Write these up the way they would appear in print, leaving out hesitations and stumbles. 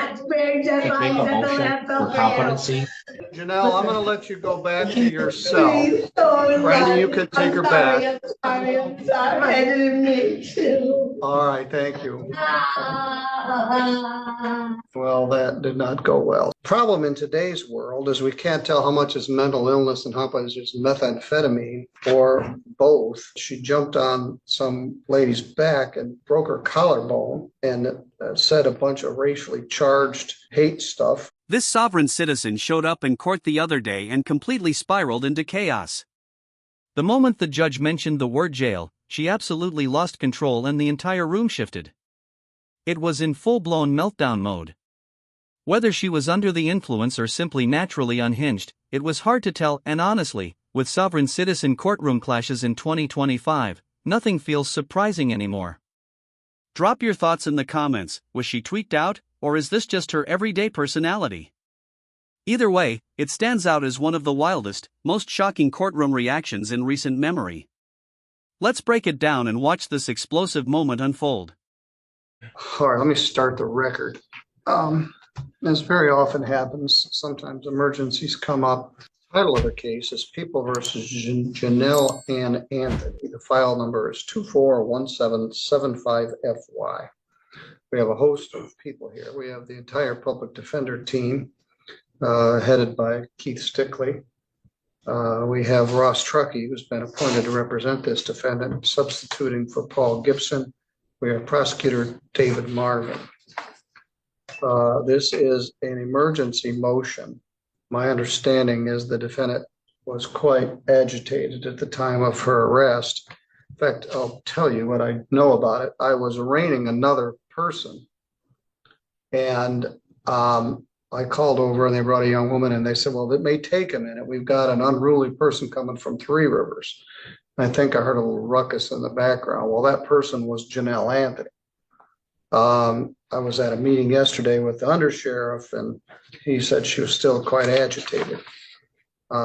not sparing Make a motion for competency. Janelle, I'm going to let you go back to your cell. Brandy, you can take her back. I'm sorry. I didn't mean to. All right, thank you. Well, that did not go well. Problem in today's world is we can't tell how much is mental illness and how much is methamphetamine or both. She jumped on some lady's back and broke her collarbone and said a bunch of racially charged hate stuff. This sovereign citizen showed up in court the other day and completely spiraled into chaos. The moment the judge mentioned the word jail, she absolutely lost control and the entire room shifted. It was in full-blown meltdown mode. Whether she was under the influence or simply naturally unhinged, it was hard to tell, and honestly, with sovereign citizen courtroom clashes in 2025, nothing feels surprising anymore. Drop your thoughts in the comments. Was she tweaked out, or is this just her everyday personality? Either way, it stands out as one of the wildest, most shocking courtroom reactions in recent memory. Let's break it down and watch this explosive moment unfold. All right, let me start the record. As very often happens, sometimes emergencies come up. The title of the case is People versus Janelle Ann Anthony. The file number is 241775FY. We have a host of people here. We have the entire public defender team, headed by Keith Stickley. We have Ross Truckee, who's been appointed to represent this defendant, substituting for Paul Gibson. We have prosecutor David Marvin. This is an emergency motion. My understanding is the defendant was quite agitated at the time of her arrest. In fact, I'll tell you what I know about it. I was arraigning another person, and I called over and they brought a young woman and they said, well, it may take a minute. We've got an unruly person coming from Three Rivers. I think I heard a little ruckus in the background. Well, that person was Janelle Anthony. I was at a meeting yesterday with the undersheriff and he said she was still quite agitated.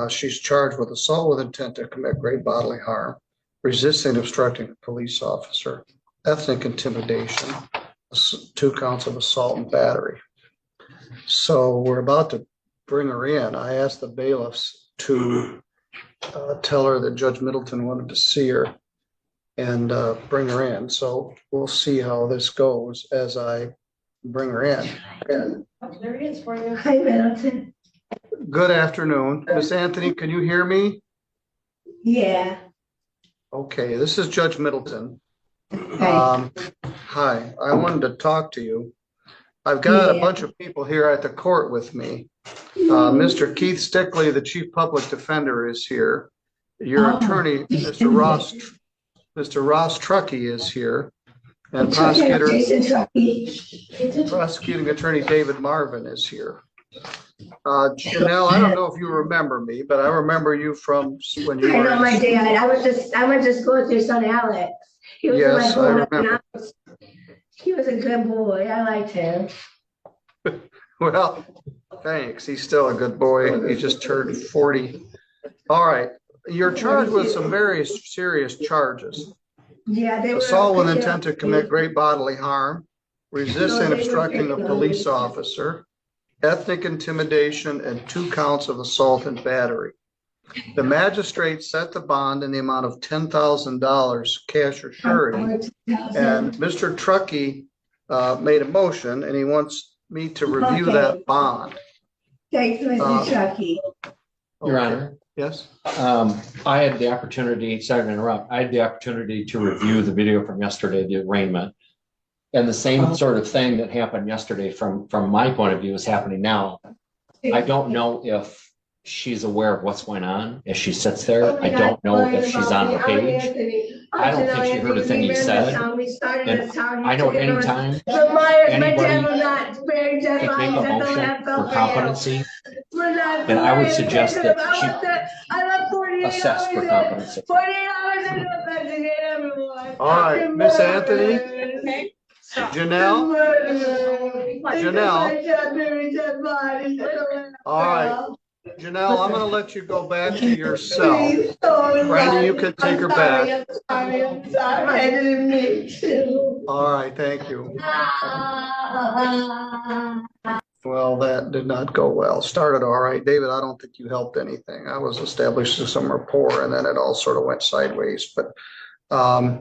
She's charged with assault with intent to commit great bodily harm, resisting and obstructing a police officer, ethnic intimidation, 2 counts of assault and battery. So we're about to bring her in. I asked the bailiffs to tell her that Judge Middleton wanted to see her and bring her in. So we'll see how this goes as I bring her in. And There it is for you. Hi, Middleton. good afternoon. Miss Anthony, can you hear me? Yeah. Okay, this is Judge Middleton. Hi. Hi, I wanted to talk to you. I've got a bunch of people here at the court with me. Mr. Keith Stickley, the chief public defender, is here. Your attorney, Mr. Ross Truckee, is here, and prosecuting attorney David Marvin is here. Janelle, I don't know if you remember me, but I remember you from when you were. I know my dad. I went to school with your son Alex. He was Yes, my I boy. remember. He was a good boy. I liked him. Well, thanks. He's still a good boy. He just turned 40. All right. You're charged with some very serious charges. Yeah, they were. Assault with intent to commit great bodily harm, resisting and obstructing a police officer, ethnic intimidation, and 2 counts of assault and battery. The magistrate set the bond in the amount of $10,000 cash or surety. And Mr. Truckee made a motion and he wants me to review that bond. Thanks, Mr. Truckee. Your Honor. Yes. I had the opportunity, sorry to interrupt, I had the opportunity to review the video from yesterday, the arraignment. And the same sort of thing that happened yesterday from my point of view is happening now. I don't know if she's aware of what's going on as she sits there. I don't know if she's on the page. I don't think she heard a thing he said. And I know at any time anybody can make a motion for competency. And I would suggest that she assess for competency. All right, Miss Anthony. Janelle. All right. Janelle, I'm gonna let you go back to your cell. Please don't. Randy, you could take her back. I'm sorry. I didn't mean to. All right, thank you. Well, that did not go well. Started all right. David, I don't think you helped anything. I was establishing some rapport and then it all sort of went sideways, but I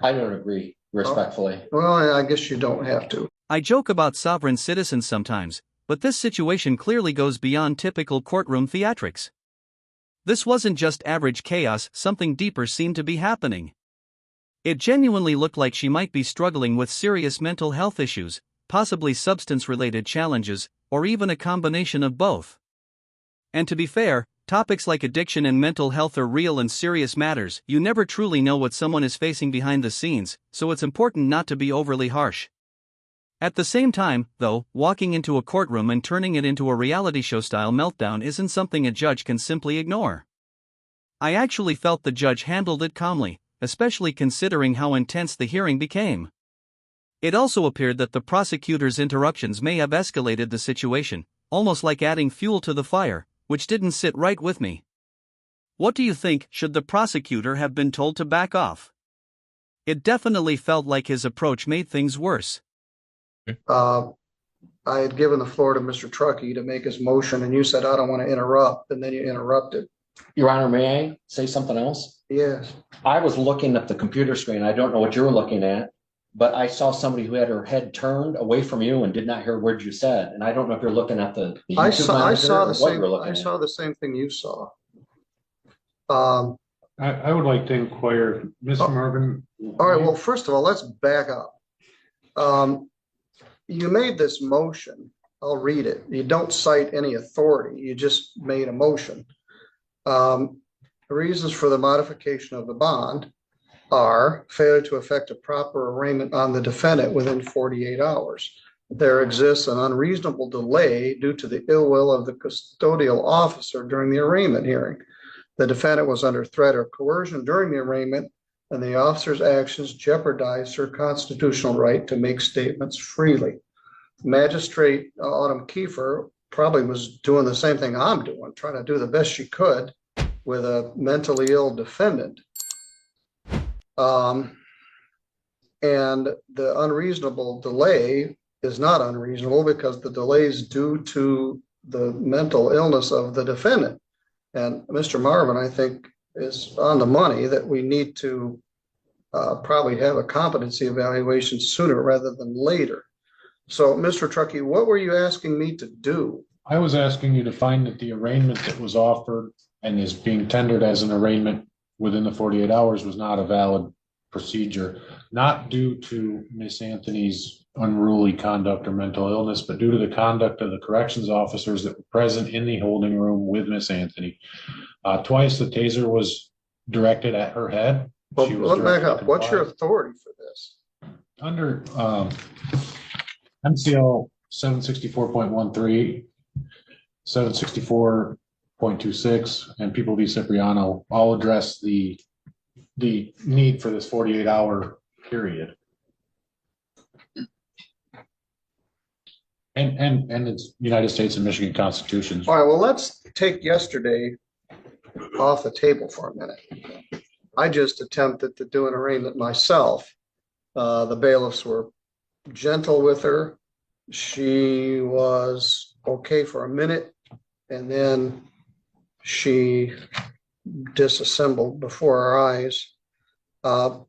don't agree, respectfully. well, I guess you don't have to. I joke about sovereign citizens sometimes, but this situation clearly goes beyond typical courtroom theatrics. This wasn't just average chaos, something deeper seemed to be happening. It genuinely looked like she might be struggling with serious mental health issues, possibly substance-related challenges, or even a combination of both. And to be fair, topics like addiction and mental health are real and serious matters. You never truly know what someone is facing behind the scenes, so it's important not to be overly harsh. At the same time, though, walking into a courtroom and turning it into a reality show-style meltdown isn't something a judge can simply ignore. I actually felt the judge handled it calmly, especially considering how intense the hearing became. It also appeared that the prosecutor's interruptions may have escalated the situation, almost like adding fuel to the fire, which didn't sit right with me. What do you think? Should the prosecutor have been told to back off? It definitely felt like his approach made things worse. I had given the floor to Mr. Truckee to make his motion and you said, I don't want to interrupt, and then you interrupted. Your Honor, may I say something else? Yes. I was looking at the computer screen. I don't know what you were looking at, but I saw somebody who had her head turned away from you and did not hear words you said. And I don't know if you're looking at the I YouTube saw monitor or the what same, you're looking I at. saw the same thing you saw. I would like to inquire, Mr. Marvin. All right, well, first of all, let's back up. You made this motion. I'll read it. You don't cite any authority. You just made a motion. The reasons for the modification of the bond are failure to effect a proper arraignment on the defendant within 48 hours. There exists an unreasonable delay due to the ill will of the custodial officer during the arraignment hearing. The defendant was under threat or coercion during the arraignment, and the officer's actions jeopardized her constitutional right to make statements freely. Magistrate Autumn Kiefer probably was doing the same thing I'm doing, trying to do the best she could with a mentally ill defendant. And the unreasonable delay is not unreasonable because the delay is due to the mental illness of the defendant. And Mr. Marvin, I think, is on the money that we need to probably have a competency evaluation sooner rather than later. So, Mr. Truckee, what were you asking me to do? I was asking you to find that the arraignment that was offered and is being tendered as an arraignment within the 48 hours was not a valid procedure, not due to Miss Anthony's unruly conduct or mental illness, but due to the conduct of the corrections officers that were present in the holding room with Miss Anthony. Twice the taser was directed at her head. Well, let back up. What's your authority for this? Under MCL 764.13, 764.26, and People v. Cipriano all address the need for this 48-hour period. And it's United States and Michigan constitutions. All right, well, let's take yesterday off the table for a minute. I just attempted to do an arraignment myself. The bailiffs were gentle with her. She was okay for a minute, and then she disassembled before our eyes.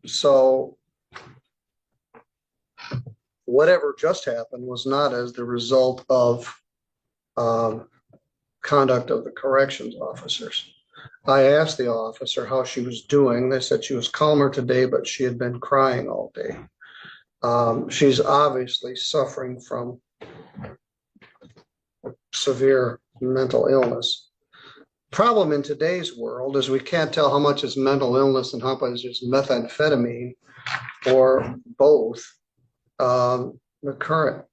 So whatever just happened was not as the result of conduct of the corrections officers. I asked the officer how she was doing. They said she was calmer today, but she had been crying all day. She's obviously suffering from severe mental illness. Problem in today's world is we can't tell how much is mental illness and how much is methamphetamine or both. The current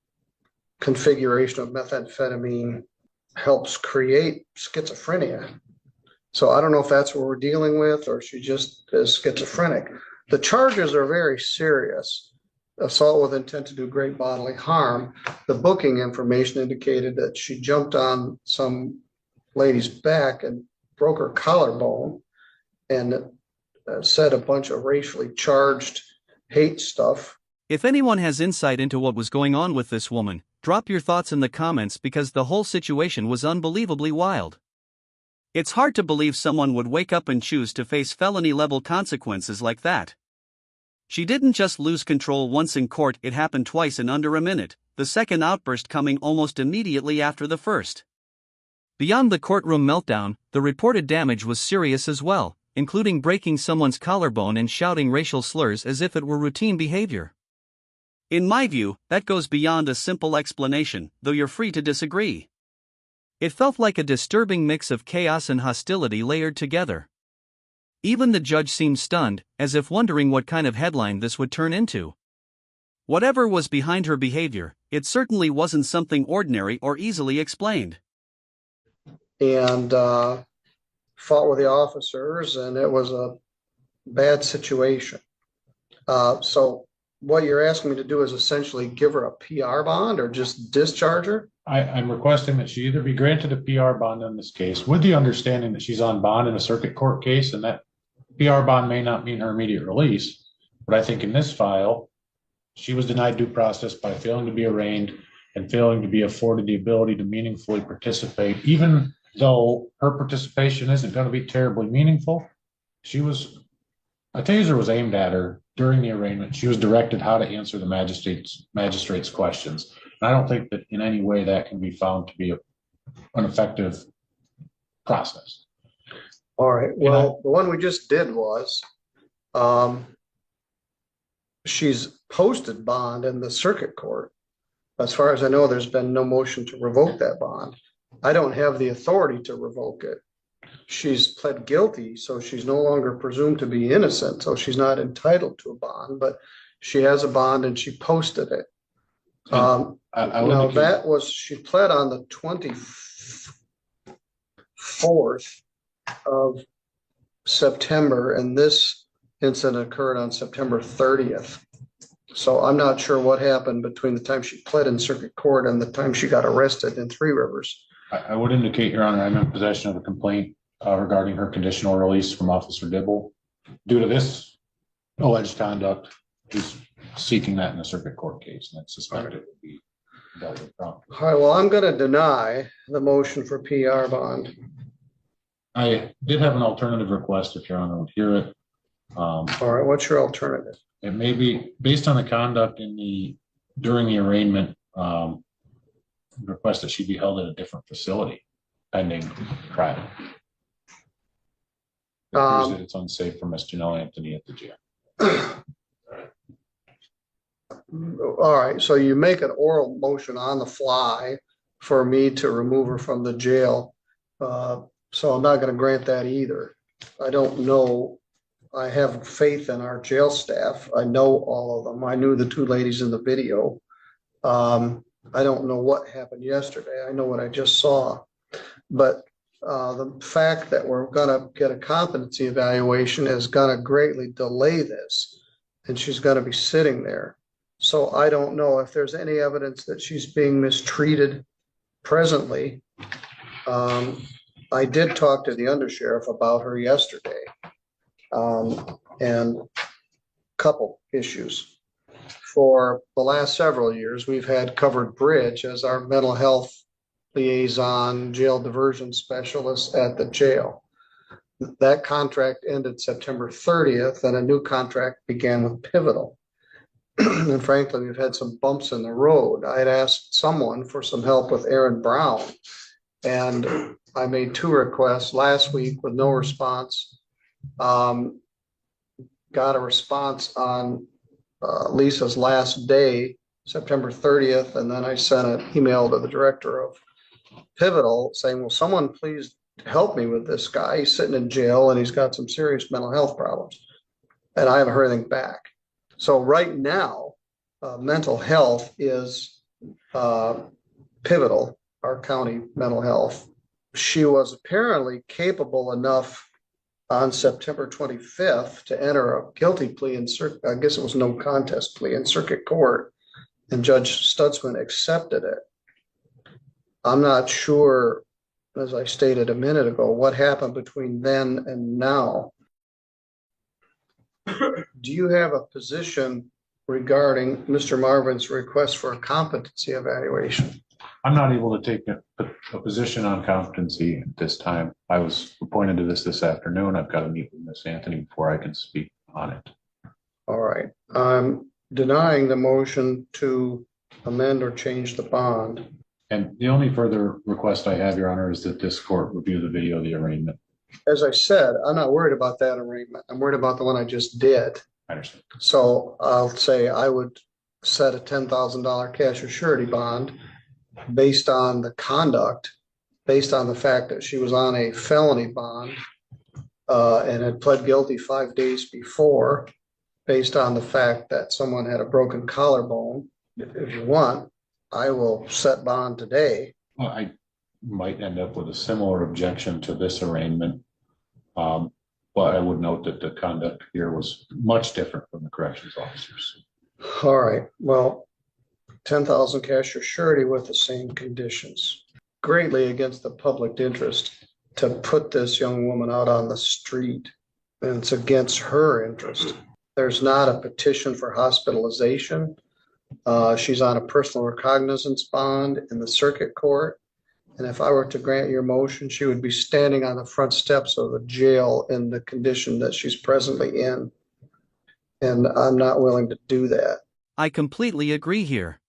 configuration of methamphetamine helps create schizophrenia. So I don't know if that's what we're dealing with or she just is schizophrenic. The charges are very serious. Assault with intent to do great bodily harm. The booking information indicated that she jumped on some lady's back and broke her collarbone and said a bunch of racially charged hate stuff. If anyone has insight into what was going on with this woman, drop your thoughts in the comments because the whole situation was unbelievably wild. It's hard to believe someone would wake up and choose to face felony-level consequences like that. She didn't just lose control once in court, it happened twice in under a minute, the second outburst coming almost immediately after the first. Beyond the courtroom meltdown, the reported damage was serious as well, including breaking someone's collarbone and shouting racial slurs as if it were routine behavior. In my view, that goes beyond a simple explanation, though you're free to disagree. It felt like a disturbing mix of chaos and hostility layered together. Even the judge seemed stunned, as if wondering what kind of headline this would turn into. Whatever was behind her behavior, it certainly wasn't something ordinary or easily explained. And fought with the officers, and it was a bad situation. So what you're asking me to do is essentially give her a PR bond or just discharge her? I'm requesting that she either be granted a PR bond in this case, with the understanding that she's on bond in a circuit court case, and that PR bond may not mean her immediate release. But I think in this file, she was denied due process by failing to be arraigned and failing to be afforded the ability to meaningfully participate, even though her participation isn't going to be terribly meaningful. A taser was aimed at her during the arraignment. She was directed how to answer the magistrate's questions. And I don't think that in any way that can be found to be an effective process. All right. Well, the one we just did was she's posted bond in the circuit court. As far as I know, there's been no motion to revoke that bond. I don't have the authority to revoke it. She's pled guilty, so she's no longer presumed to be innocent, so she's not entitled to a bond, but she has a bond and she posted it. She pled on the 24th of September, and this incident occurred on September 30th. So I'm not sure what happened between the time she pled in circuit court and the time she got arrested in Three Rivers. I would indicate, Your Honor, I'm in possession of a complaint regarding her conditional release from Officer Dibble. Due to this alleged conduct, he's seeking that in a circuit court case, and it's suspected it would be dealt with promptly. All right, well, I'm going to deny the motion for PR bond. I did have an alternative request, if Your Honor would hear it. All right, what's your alternative? It may be based on the conduct during the arraignment, request that she be held at a different facility pending trial. It appears that it's unsafe for Miss Janelle Anthony at the jail. All right, so you make an oral motion on the fly for me to remove her from the jail. So I'm not going to grant that either. I don't know. I have faith in our jail staff. I know all of them. I knew the two ladies in the video. I don't know what happened yesterday. I know what I just saw. But the fact that we're going to get a competency evaluation is going to greatly delay this. And she's going to be sitting there. So I don't know if there's any evidence that she's being mistreated presently. I did talk to the undersheriff about her yesterday. And a couple issues. For the last several years, we've had Covered Bridge as our mental health liaison, jail diversion specialist at the jail. That contract ended September 30th, and a new contract began with Pivotal. And frankly, we've had some bumps in the road. I had asked someone for some help with Aaron Brown, and I made 2 requests last week with no response. Got a response on Lisa's last day, September 30th, and then I sent an email to the director of Pivotal saying, will someone please help me with this guy? He's sitting in jail and he's got some serious mental health problems. And I haven't heard anything back. So right now, mental health is Pivotal, our county mental health. She was apparently capable enough on September 25th to enter a guilty plea in I guess it was no contest plea in circuit court, and Judge Stutzman accepted it. I'm not sure as I stated a minute ago, what happened between then and now. Do you have a position regarding Mr. Marvin's request for a competency evaluation? I'm not able to take a position on competency at this time. I was appointed to this afternoon. I've got to meet with Ms. Anthony before I can speak on it. All right. I'm denying the motion to amend or change the bond. And the only further request I have, Your Honor, is that this court review the video of the arraignment. As I said, I'm not worried about that arraignment. I'm worried about the one I just did. I understand. So I'll say I would set a $10,000 cash or surety bond based on the conduct, based on the fact that she was on a felony bond and had pled guilty 5 days before, based on the fact that someone had a broken collarbone. If you want, I will set bond today. Well, I might end up with a similar objection to this arraignment. But I would note that the conduct here was much different from the corrections officers. All right. Well, 10,000 cash or surety with the same conditions. Greatly against the public interest to put this young woman out on the street, and it's against her interest. There's not a petition for hospitalization. She's on a personal recognizance bond in the circuit court. And if I were to grant your motion, she would be standing on the front steps of the jail in the condition that she's presently in. And I'm not willing to do that. I completely agree here.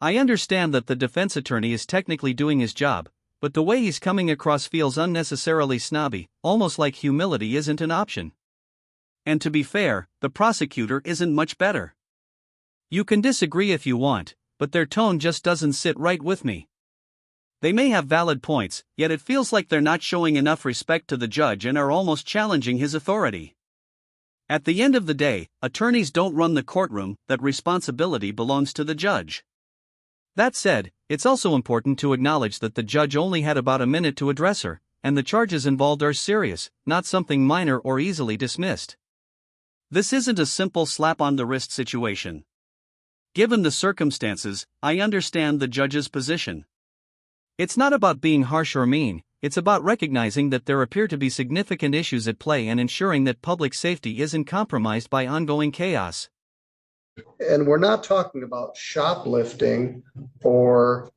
I understand that the defense attorney is technically doing his job, but the way he's coming across feels unnecessarily snobby, almost like humility isn't an option. And to be fair, the prosecutor isn't much better. You can disagree if you want, but their tone just doesn't sit right with me. They may have valid points, yet it feels like they're not showing enough respect to the judge and are almost challenging his authority. At the end of the day, attorneys don't run the courtroom, that responsibility belongs to the judge. That said, it's also important to acknowledge that the judge only had about a minute to address her, and the charges involved are serious, not something minor or easily dismissed. This isn't a simple slap on the wrist situation. Given the circumstances, I understand the judge's position. It's not about being harsh or mean, it's about recognizing that there appear to be significant issues at play and ensuring that public safety isn't compromised by ongoing chaos. And we're not talking about shoplifting or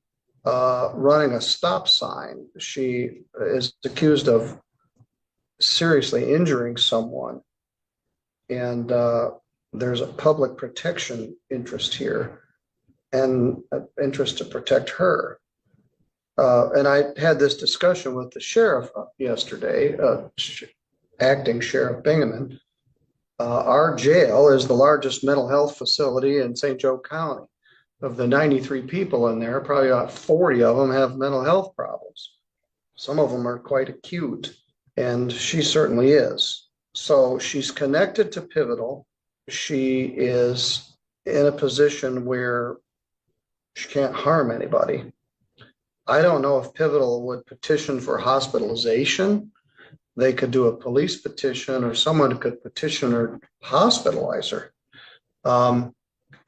running a stop sign. She is accused of seriously injuring someone. And there's a public protection interest here and an interest to protect her. And I had this discussion with the sheriff yesterday, acting Sheriff Bingaman. Our jail is the largest mental health facility in St. Joe County. Of the 93 people in there, probably about 40 of them have mental health problems. Some of them are quite acute, and she certainly is. So she's connected to Pivotal. She is in a position where she can't harm anybody. I don't know if Pivotal would petition for hospitalization. They could do a police petition, or someone could petition or hospitalize her.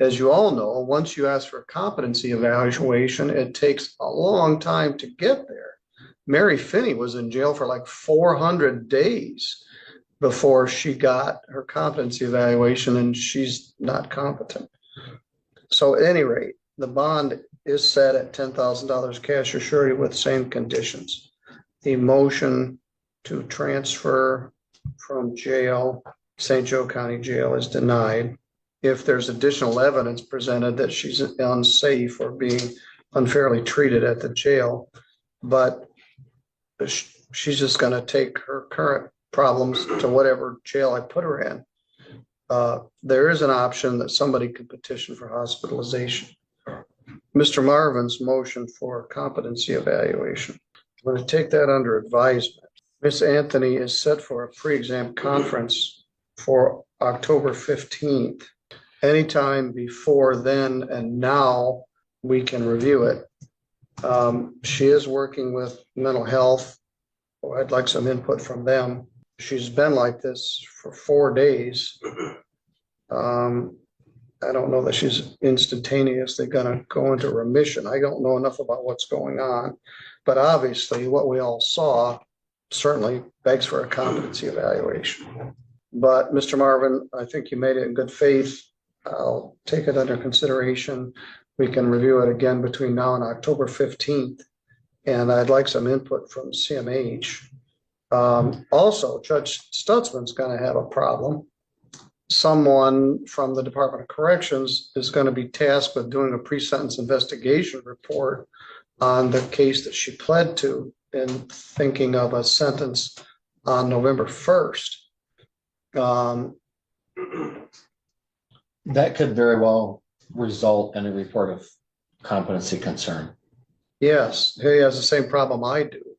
As you all know, once you ask for a competency evaluation, it takes a long time to get there. Mary Finney was in jail for like 400 days before she got her competency evaluation, and she's not competent. So at any rate, the bond is set at $10,000 cash or surety with same conditions. The motion to transfer from jail, St. Joe County Jail, is denied. If there's additional evidence presented that she's unsafe or being unfairly treated at the jail, but she's just going to take her current problems to whatever jail I put her in. There is an option that somebody could petition for hospitalization. Mr. Marvin's motion for competency evaluation, I'm going to take that under advisement. Ms. Anthony is set for a pre-exam conference for October 15th. Anytime before then and now, we can review it. She is working with mental health. I'd like some input from them. She's been like this for 4 days. I don't know that she's instantaneously gonna go into remission. I don't know enough about what's going on. But obviously, what we all saw certainly begs for a competency evaluation. But Mr. Marvin, I think you made it in good faith. I'll take it under consideration. We can review it again between now and October 15th. And I'd like some input from CMH. Also, Judge Stutzman's going to have a problem. Someone from the Department of Corrections is going to be tasked with doing a pre-sentence investigation report on the case that she pled to and thinking of a sentence on November 1st. That could very well result in a report of competency concern. Yes, he has the same problem I do.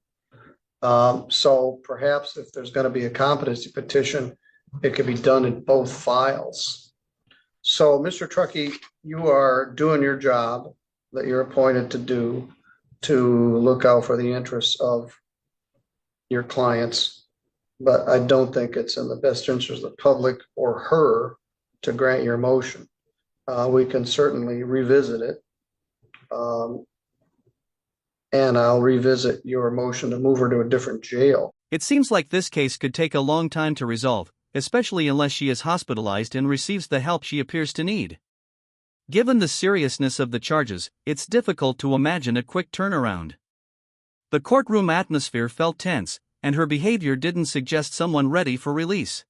So perhaps if there's going to be a competency petition, it could be done in both files. So, Mr. Truckee, you are doing your job that you're appointed to do to look out for the interests of your clients, but I don't think it's in the best interest of the public or her to grant your motion. We can certainly revisit it. And I'll revisit your motion to move her to a different jail. It seems like this case could take a long time to resolve, especially unless she is hospitalized and receives the help she appears to need. Given the seriousness of the charges, it's difficult to imagine a quick turnaround. The courtroom atmosphere felt tense, and her behavior didn't suggest someone ready for release.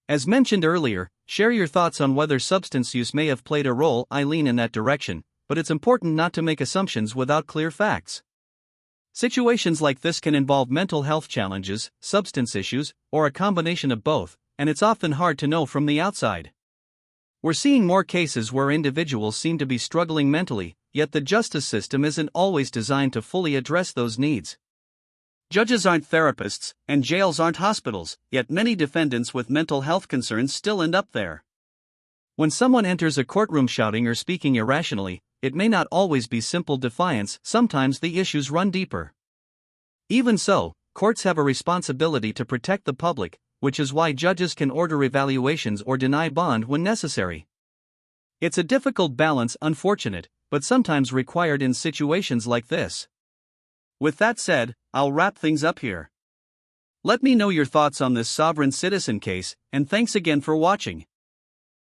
As mentioned earlier, share your thoughts on whether substance use may have played a role. I lean in that direction, but it's important not to make assumptions without clear facts. Situations like this can involve mental health challenges, substance issues, or a combination of both, and it's often hard to know from the outside. We're seeing more cases where individuals seem to be struggling mentally, yet the justice system isn't always designed to fully address those needs. Judges aren't therapists, and jails aren't hospitals, yet many defendants with mental health concerns still end up there. When someone enters a courtroom shouting or speaking irrationally, it may not always be simple defiance. Sometimes the issues run deeper. Even so, courts have a responsibility to protect the public, which is why judges can order evaluations or deny bond when necessary. It's a difficult balance, unfortunate, but sometimes required in situations like this. With that said, I'll wrap things up here. Let me know your thoughts on this sovereign citizen case, and thanks again for watching.